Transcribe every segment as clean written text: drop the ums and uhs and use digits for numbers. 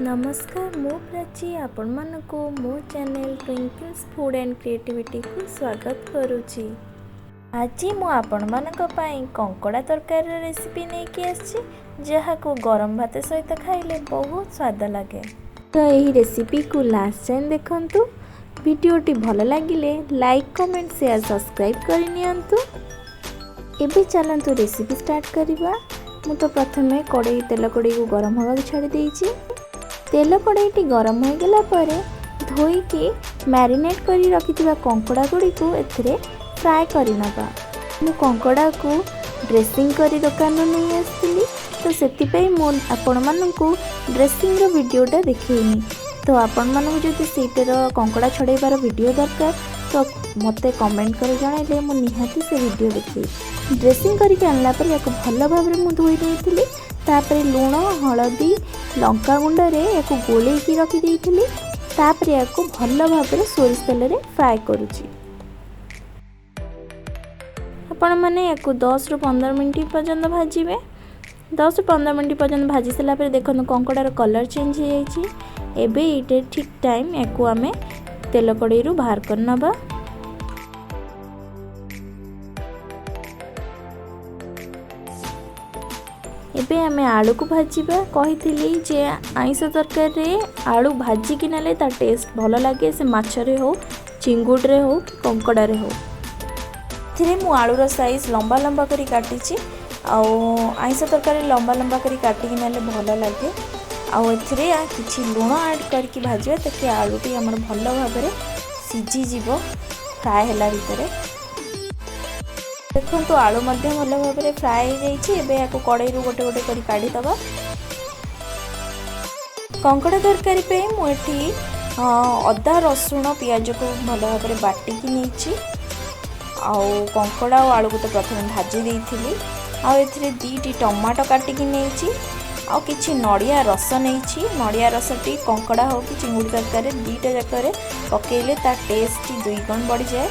नमस्कार मु प्राची आपण मानको मो channel Twinkles food and creativity को स्वागत करुच्ची। आज मु आपण मानक पई कंकड़ा तरकारी रेसिपी लेके आछि जहा को गरम भात सहित खाइले बहुत स्वाद लगे। तो यही रेसिपी को लास्ट टाइम देखंतु। वीडियोटी भल लागिले लाइक कमेंट शेयर सब्सक्राइब कर नियंतु। एबे चलंतु रेसिपी स्टार्ट करिबा। मु तो प्रथमे कड़ाई तेल कड़ाई को गरम होगा छाड़ी देइछि। तेल कड़ाईटी गरम हो गला परे धोईकी मैरिनेट करी रखिथिबा कंकड़ा गुड़ी को एथिरे फ्राई करि नबा। मु कंकड़ा को ड्रेसिंग करी दुकान नहीं आसली तो सेति पई मु आपण माननकु ड्रेसिंग रो वीडियोटा देखैनी। तो आपण माननकु जदि सेटर कंकड़ा छड़ेबार वीडियो दरकार तो मते कमेंट कर जणाइले मु निहाती से वीडियो देखि। ड्रेसिंग करी आनला पर याको भल भाबरे मु धोई देइथिली। तापरे लूण हलदी लंका गुंडे या गोले की रखी देइथिली। तापरे याको भल भाबरे सोरिष तेल रे फ्राई करूची। आपण माने याको 10 रु 15 मिनिट पर्यंत भाजिबे। 10 रु 15 मिनिट पर्यंत भाजी सला पर देखन कंकड़ा रो कलर चेंज हो जाइछि। एबे इटे ठीक टाइम याको आमे तेल कड़ाई रु बाहर कर नबा। एबे आमे आलू को भाजीबा। कहिथिली जे आइंस तरकारी रे आलू भाजी कि नेले ता टेस्ट भल लागे। से माछ रे हो चिंगुड़ रे हो कि कंकड़ा रे हो। थिरे मु आलू रो साइज लंबा लंबा करी काटिची। आ आइंस तरकारी लंबा लंबा करी काटी कि नेले भल लागे। आ एथिरे किछि लूण ऐड करके भाजिबा ताकि आलूटी हमर भल भाबरे सिझी जीवो फ्राई होला भितरे। देखो तो आलू मध्य भल भाव फ्राई हो जाइए। एबे याको कड़ाई रु गोटे गोटे करी काढ़ी दबा। कंकड़ा तरकारी पे मुझे अदा रसुण पियाज को भल भाव बाटिकी नहीं। आउ कंकड़ा और आलू को तो प्रथम भाजी देइथिली। आउ एथिरे 2टी टमाटो काटिकी नहीं। आउ किछि नड़िया रस नहीं। नड़िया रसटी कंकड़ा हो कि चिंगुड़ी तरकारी दीटा जाक पकेले ता टेस्ट 2 गुण बढ़ी जाए।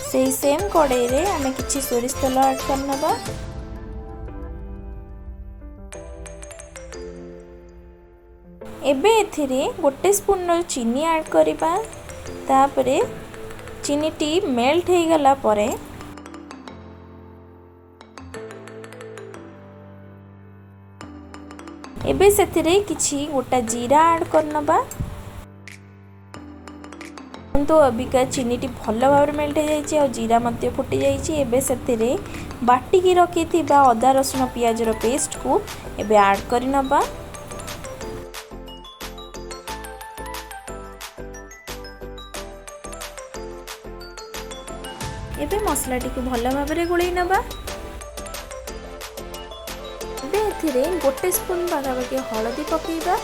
से सेम कड़ाई रे आमे किछि सोरिष तेल ऐड करनबा। एबे एथिरे 1 स्पून चीनी ऐड करिबा। तापरे चीनीटी मेल्ट हो गला परे एबे सेथिरे किछि गोटा जीरा ऐड करनबा। तो अबिका चीनीटी भल भाव मेल्ट हो जाइए और जीरा मध्य फुटी जाइए। एबे सेथिरे बाटिकी रखिथिबा अदा रसुण पियाज रो पेस्ट को एबे ऐड करि नबा। एबे मसलाटी को भल भाव रे गोळै नबा। एबे एथिरे 1 स्पून पाखापाखि हळदी पकेइबा।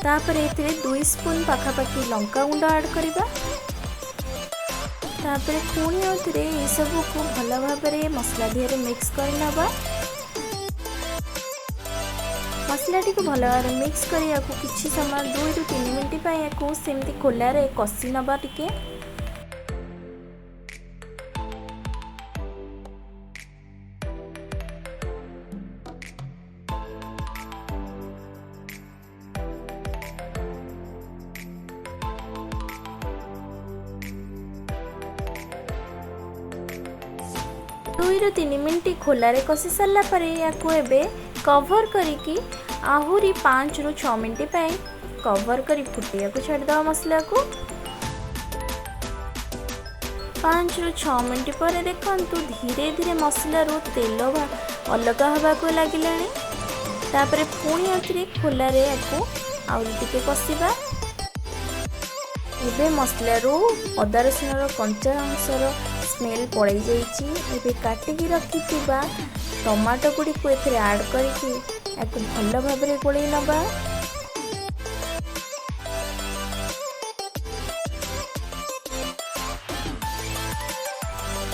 तापर एथिरे 2 स्पून पाखापाखि लंका गुंड ऐड करिबा। तापर पुणी एथिरे ए सब को भल भाव रे मसला दिहरे मिक्स कर नबा। मसलाटी को भल भाव रे मिक्स करिया को किछि समय 2 रु 3 मिनिट पय याको सेमती खोला रे कसी नबा टिके। दुई रु 3 मिनिट खोलारे कषि सारा पर याको एबे कवर करिकी आहुरी 5 रु 6 मिनिट पे कवर करी फुटिया को छाड़ दवा। मसला को 5 रु 6 मिनिट पर देखंतु धीरे धीरे मसला रो तेल अलग हवा को लागिलानी। तापरे पुणी अथरे खोलारे याको आउरी टिके कषिबा। एबे मसला रो अदा रसुण रो कंचा अंशर स्मेल पड़े जाइए। एबे काटिकी रखिथिबा टमाटो गुड़ी को एथिरे ऐड करके याको भल भाव रे गोळै नबा।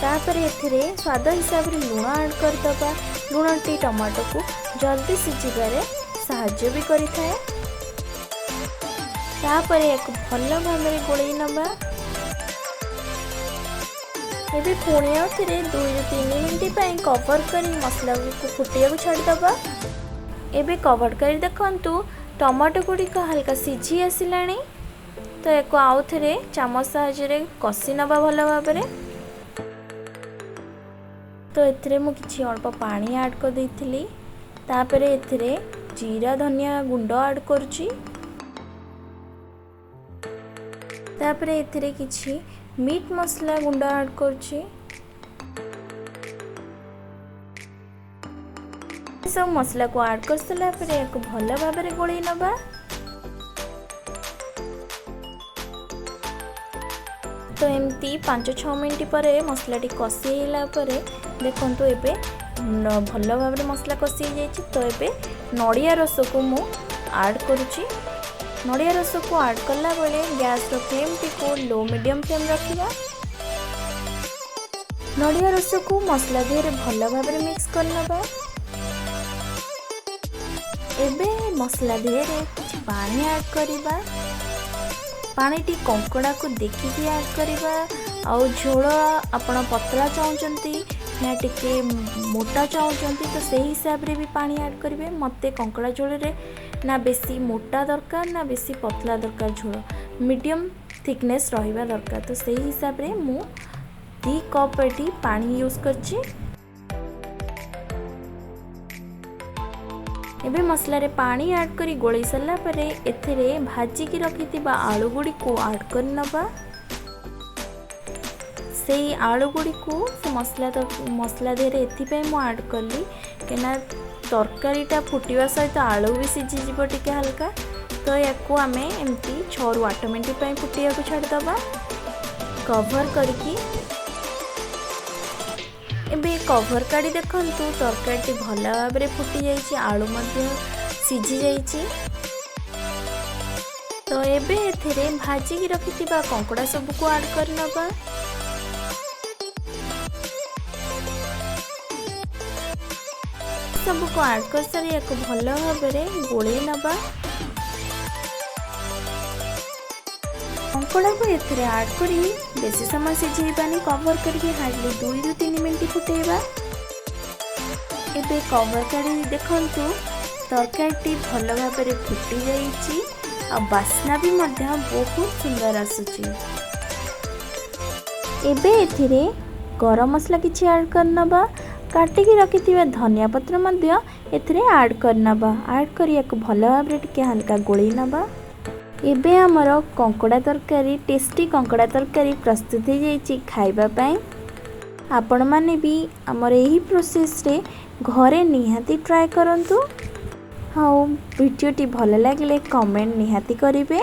तापर एथिरे स्वाद हिसाब रे लूण ऐड कर दबा। लूणटी टमाटो को जल्दी सिझिबारे साहाय्य भी करिथाए। तापर एक भल भाव गोलई नबा। एबे पुणी आउ थे 2 ରୁ 3 मिनिट कवर कर मसला को फुटिया छाड़दबा। एबे कवर कर देखंतु टमाटो गुड़िक हल्का सिझी आसला। तो एक आउ थे चामच साहाय्य कषि नबा भल भाव। तो एथिरे मु किछि अल्प पानी ऐड कर देइथिली। तापर एथिरे जीरा धनिया गुंड ऐड करूची। तापर एथिरे किछि मीट मसला गुंड ऐड करूची। सब मसला को ऐड कर सला पर एक भल भाव गोलई नबा। तो एमती 5-6 मिनट पर मसलाटी कषिला देखो एबे भल भाव मसला कषि जाइए। तो एबे नड़िया रस को मु ऐड करुची। नड़िया रस को ऐड कला बेले गैस रो फ्लेम को लो मीडियम फ्लेम रखिबा। नड़िया रस को मसला देहरे भल भाव मिक्स करनबा। एबे मसला देहरे कुछ पानी ऐड करिबा। पानीटी कंकड़ा को देखिए ऐड करवा। आउ झोल आपण पतला चाहते ना टिके मोटा चाहते तो सही हिसाब रे भी पानी ऐड करेंगे। मते कंकड़ा झोल रे ना बेसी मोटा दरकार ना बेसी पतला दरकार। झोल मीडियम थिकनेस रहिबा दरकार। तो सही हिसाब रे मु 2 कप एटी पानी यूज करछि। एबे मसला रे पानी ऐड करी गोलई सरला परे एथिरे भाजी की रखिथिबा आलू गुड़ी को ऐड कर नबा। सेई आलू गुड़ी को से मसला देरे एथिपे मु ऐड करली केना तरकारीटा फुटिवा सहित आलू भी सिझी जीव टिके हल्का। तो याको आमे एमती 6 ରୁ 8 मिनिट पई फुटिया को छाड़ दबा कवर करके। एबे कवर काढ़ी देखंतु तरकारी भल भाव फुटी जाइए। आलू मध्य सिझी जाइए। तो एबे एथिरे भाजी की रखिथिबा कंकड़ा सब को ऐड कर नबा। सब को ऐड कर सारी एक भल भाव गोलई नबा। कंकड़ा को एथिरे ऐड करी बेसी समय सिझेबानी कवर करके हार्डली 2 ରୁ 3 मिनिट फुटेबा। एबे कवर काढ़ी देखंतु तरकारी भल भाव फुटी जाइए। आ बास्ना भी मध्य बहुत सुंदर आसुची। एबे एथिरे गरम मसला किछि ऐड करनबा। काटिकी रखिथिबा धनिया पत्र मध्य एथिरे ऐड करनबा। ऐड करी एक भल भाव टिके हल्का गोलई नबा। एबे हमर कंकड़ा तरकारी टेस्टी कंकड़ा तरकारी प्रस्तुत हो जाइए खाइबा पाई। आपण माने भी हमर एही प्रोसेस रे घरे निहाती ट्राए करंतु। हाँ वीडियोटी भल लगे कमेंट निहाती करिवे।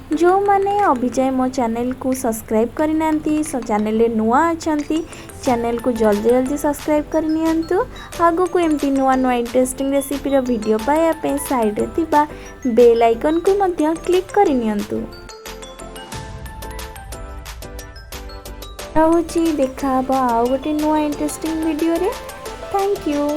जो माने अभी जाए मो चैनल को सब्सक्राइब करना चैनल रे नुआ अछंती चैनल को जल्दी जल्दी सब्सक्राइब कर नियंतु। आगो को एमती नुआ नुआ इंटरेस्टिंग रेसिपी रो वीडियो पाया पे साइड रे थिबा बेल आइकन को मध्य क्लिक कर नियंतु। रहूची देखा आउ गोटे नुआ इंटरेस्टिंग वीडियो रे। Thank you.